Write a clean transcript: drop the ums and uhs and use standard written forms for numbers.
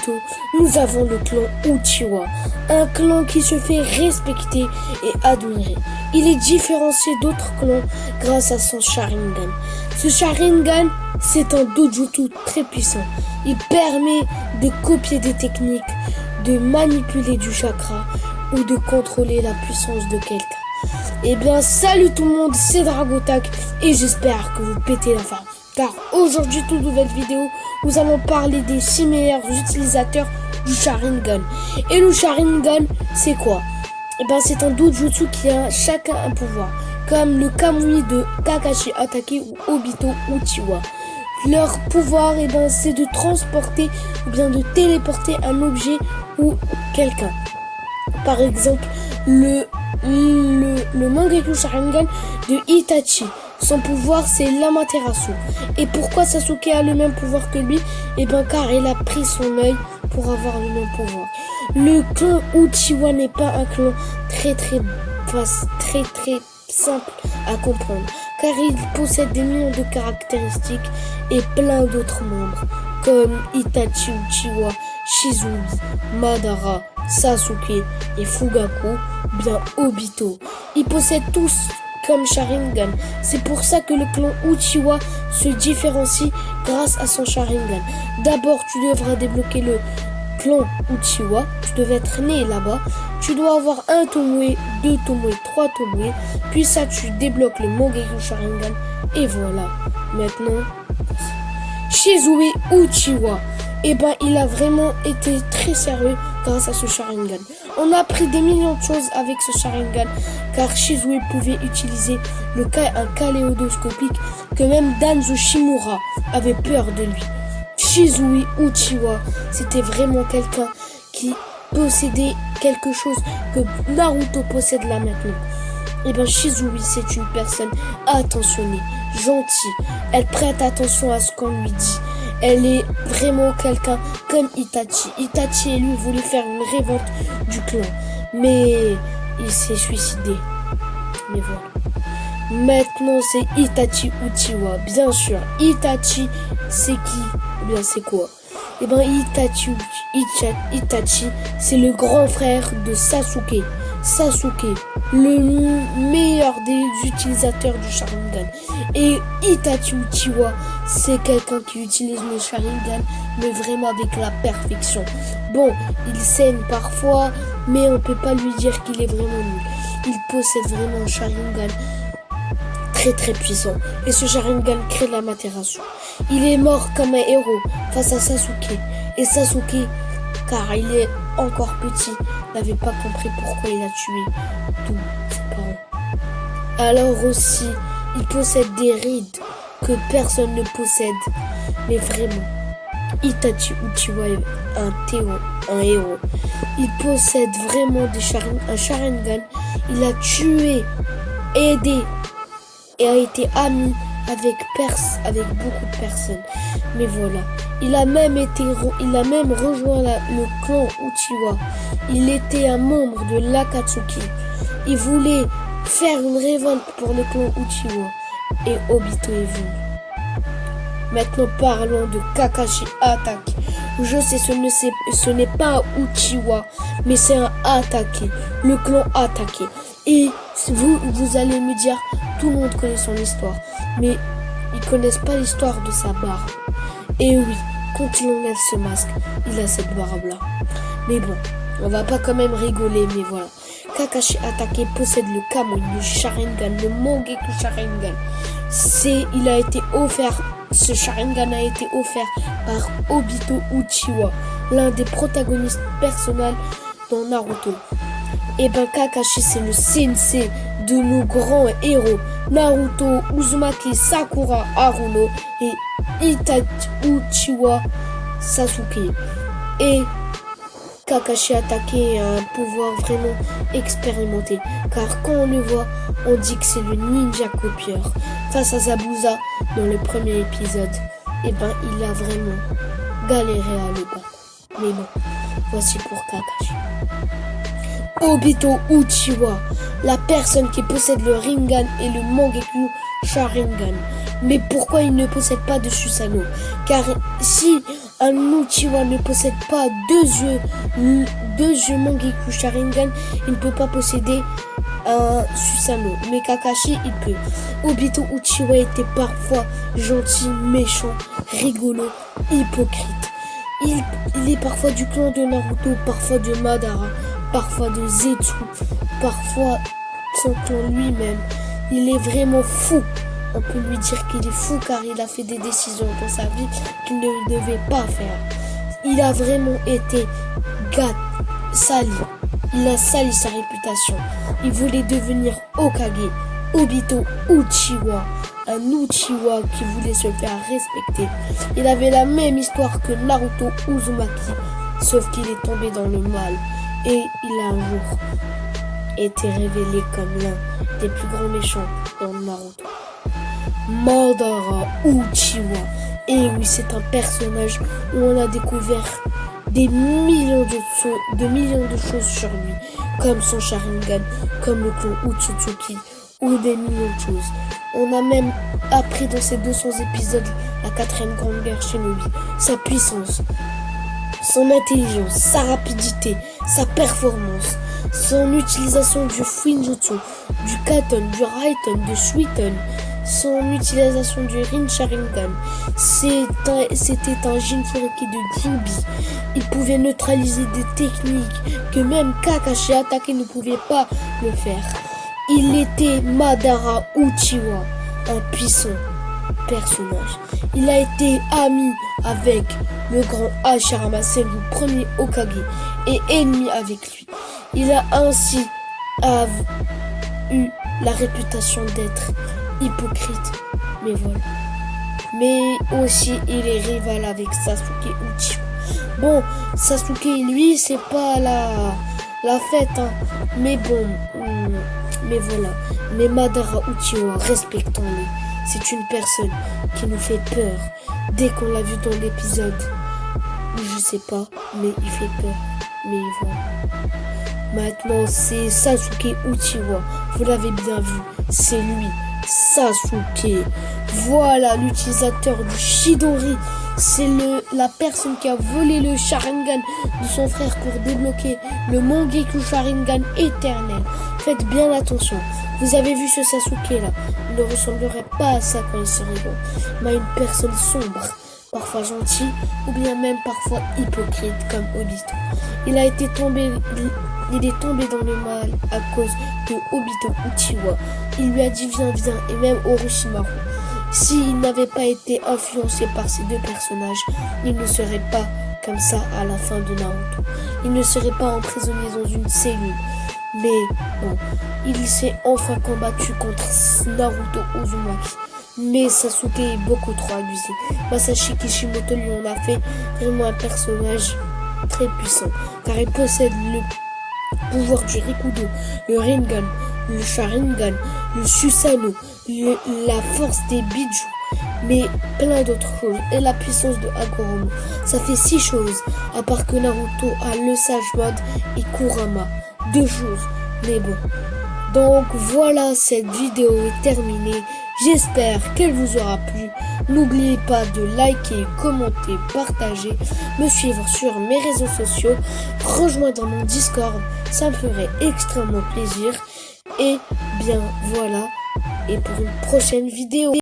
Obito, nous avons le clan Uchiwa, un clan qui se fait respecter et admirer. Il est différencié d'autres clans grâce à son Sharingan. Ce Sharingan, c'est un dojutsu très puissant. Il permet de copier des techniques, de manipuler du chakra ou de contrôler la puissance de quelqu'un. Eh bien, salut tout le monde, c'est Dragotak et j'espère que vous pétez la forme. Car aujourd'hui, toute nouvelle vidéo, nous allons parler des 6 meilleurs utilisateurs du Sharingan. Et le Sharingan, c'est quoi? Eh bien, c'est un dojutsu qui a chacun un pouvoir, comme le Kamui de Kakashi Hatake ou Obito Uchiwa. Leur pouvoir, eh ben, c'est de transporter ou bien de téléporter un objet ou quelqu'un. Par exemple, le Mangekyou Sharingan de Itachi. Son pouvoir, c'est l'Amaterasu. Et pourquoi Sasuke a le même pouvoir que lui? Eh bien, car il a pris son œil pour avoir le même pouvoir. Le clan Uchiwa n'est pas un clan très simple à comprendre, car il possède des millions de caractéristiques et plein d'autres membres, comme Itachi Uchiwa, Shizui, Madara, Sasuke et Fugaku, bien Obito. Ils possèdent tous comme Sharingan. C'est pour ça que le clan Uchiwa se différencie grâce à son Sharingan. D'abord, tu devras débloquer le clan Uchiwa. Tu devais être né là-bas. Tu dois avoir un Tomoe, 2 Tomoe, 3 Tomoe. Puis ça, tu débloques le Mangekyou Sharingan. Et voilà. Maintenant, Shizui Uchiwa. Eh ben, il a vraiment été très sérieux grâce à ce Sharingan. On a appris des millions de choses avec ce Sharingan, car Shizui pouvait utiliser un kaléidoscopique que même Danzo Shimura avait peur de lui. Shizui Uchiwa, c'était vraiment quelqu'un qui possédait quelque chose que Naruto possède là maintenant. Eh bien, Shizui, c'est une personne attentionnée, gentille. Elle prête attention à ce qu'on lui dit. Elle est vraiment quelqu'un comme Itachi. Itachi et lui voulaient faire une révolte du clan, mais il s'est suicidé. Mais voilà. Maintenant, c'est Itachi Uchiwa. Bien sûr, Itachi, c'est qui? Eh bien, c'est quoi? Eh bien, Itachi, c'est le grand frère de Sasuke. Sasuke, le meilleur des utilisateurs du Sharingan. Et Itachi Uchiwa, c'est quelqu'un qui utilise le Sharingan, mais vraiment avec la perfection. Bon, il saigne parfois, mais on peut pas lui dire qu'il est vraiment nul. Il possède vraiment un Sharingan très puissant. Et ce Sharingan crée l'Amaterasu. Il est mort comme un héros face à Sasuke. Et Sasuke, car il est encore petit, n'avait pas compris pourquoi il a tué tous ses parents. Alors aussi, il possède des rides que personne ne possède. Mais vraiment, Itachi Uchiwa est un héros. Il possède vraiment un Sharingan. Il a tué, aidé et a été ami avec beaucoup de personnes. Mais voilà, il a même rejoint le clan Uchiwa. Il était un membre de l'Akatsuki. Il voulait faire une révolte pour le clan Uchiwa et Obito est venu. Maintenant parlons de Kakashi Hatake. Je sais, ce n'est pas un Uchiwa, mais c'est un Hatake, le clan Hatake. Et vous allez me dire, tout le monde connaît son histoire, mais ils connaissent pas l'histoire de sa barbe. Et oui, quand il enlève ce masque, il a cette barbe-là. Mais bon, on va pas quand même rigoler, mais voilà. Kakashi Hatake possède le Kamui, le Sharingan, le Mangekyou Sharingan. Ce Sharingan a été offert par Obito Uchiwa, l'un des protagonistes personnels dans Naruto. Et ben Kakashi, c'est le sensei de nos grands héros Naruto, Uzumaki, Sakura, Haruno et Itachi Uchiwa Sasuke. Et Kakashi Hatake a un pouvoir vraiment expérimenté, car quand on le voit, on dit que c'est le ninja copieur. Face à Zabuza, dans le premier épisode, et ben il a vraiment galéré à le battre. Mais bon, voici pour Kakashi. Obito Uchiwa, la personne qui possède le Rinnegan et le Mangekyou Sharingan. Mais pourquoi il ne possède pas de Susanoo? Car si Un Uchiwa ne possède pas deux yeux Mangekyou Sharingan. Il ne peut pas posséder un Susanoo. Mais Kakashi, il peut. Obito Uchiwa était parfois gentil, méchant, rigolo, hypocrite. Il est parfois du clan de Naruto, parfois de Madara, parfois de Zetsu, parfois son clan lui-même. Il est vraiment fou. On peut lui dire qu'il est fou car il a fait des décisions dans sa vie qu'il ne devait pas faire. Il a vraiment été sali. Il a sali sa réputation. Il voulait devenir Hokage. Obito Uchiwa. Un Uchiwa qui voulait se faire respecter. Il avait la même histoire que Naruto Uzumaki. Sauf qu'il est tombé dans le mal. Et il a un jour été révélé comme l'un des plus grands méchants dans Naruto. Madara Uchiwa. Et oui, c'est un personnage où on a découvert des millions de choses sur lui, comme son Sharingan, comme le clan Otsutsuki, ou des millions de choses. On a même appris dans ces 200 épisodes la 4e grande guerre Shinobi, sa puissance, son intelligence, sa rapidité, sa performance, son utilisation du Fuinjutsu, du Katon, du Raiten, du Suiton, son utilisation du Rin Sharingan. C'était un Jinchuriki de Jinbi. Il pouvait neutraliser des techniques que même Kakashi attaqué ne pouvait pas le faire. Il était Madara Uchiwa, un puissant personnage. Il a été ami avec le grand Hashirama Senju, premier Hokage, et ennemi avec lui. Il a ainsi eu la réputation d'être hypocrite, mais voilà. Mais aussi, il est rival avec Sasuke Uchiwa. Bon, Sasuke, lui, c'est pas la fête, hein. Mais bon, mais voilà. Mais Madara Uchiwa, respectons-le. C'est une personne qui nous fait peur. Dès qu'on l'a vu dans l'épisode, je sais pas, mais il fait peur. Mais voilà. Maintenant, c'est Sasuke Uchiwa. Vous l'avez bien vu, c'est lui. Sasuke. Voilà l'utilisateur du Chidori. C'est la personne qui a volé le Sharingan de son frère pour débloquer le Mangekyou Sharingan éternel. Faites bien attention. Vous avez vu ce Sasuke là. Il ne ressemblerait pas à ça quand il serait bon. Mais une personne sombre, parfois gentille ou bien même parfois hypocrite comme Obito. Il est tombé dans le mal à cause de Obito Uchiwa. Il lui a dit viens, et même Orochimaru. S'il n'avait pas été influencé par ces deux personnages, il ne serait pas comme ça à la fin de Naruto. Il ne serait pas emprisonné dans une cellule. Mais bon, il s'est enfin combattu contre Naruto Uzumaki. Mais Sasuke est beaucoup trop abusé. Masashi Kishimoto lui en a fait vraiment un personnage très puissant, car il possède le pouvoir du Rikudo, le Rinnegan, le Sharingan, le Susanoo, la force des Biju, mais plein d'autres choses, et la puissance de Hagoromo. Ça fait 6 choses, à part que Naruto a le Sage Mode et Kurama. 2 choses, mais bon. Donc voilà, cette vidéo est terminée. J'espère qu'elle vous aura plu. N'oubliez pas de liker, commenter, partager, me suivre sur mes réseaux sociaux, rejoindre mon Discord, ça me ferait extrêmement plaisir. Et bien voilà, et pour une prochaine vidéo.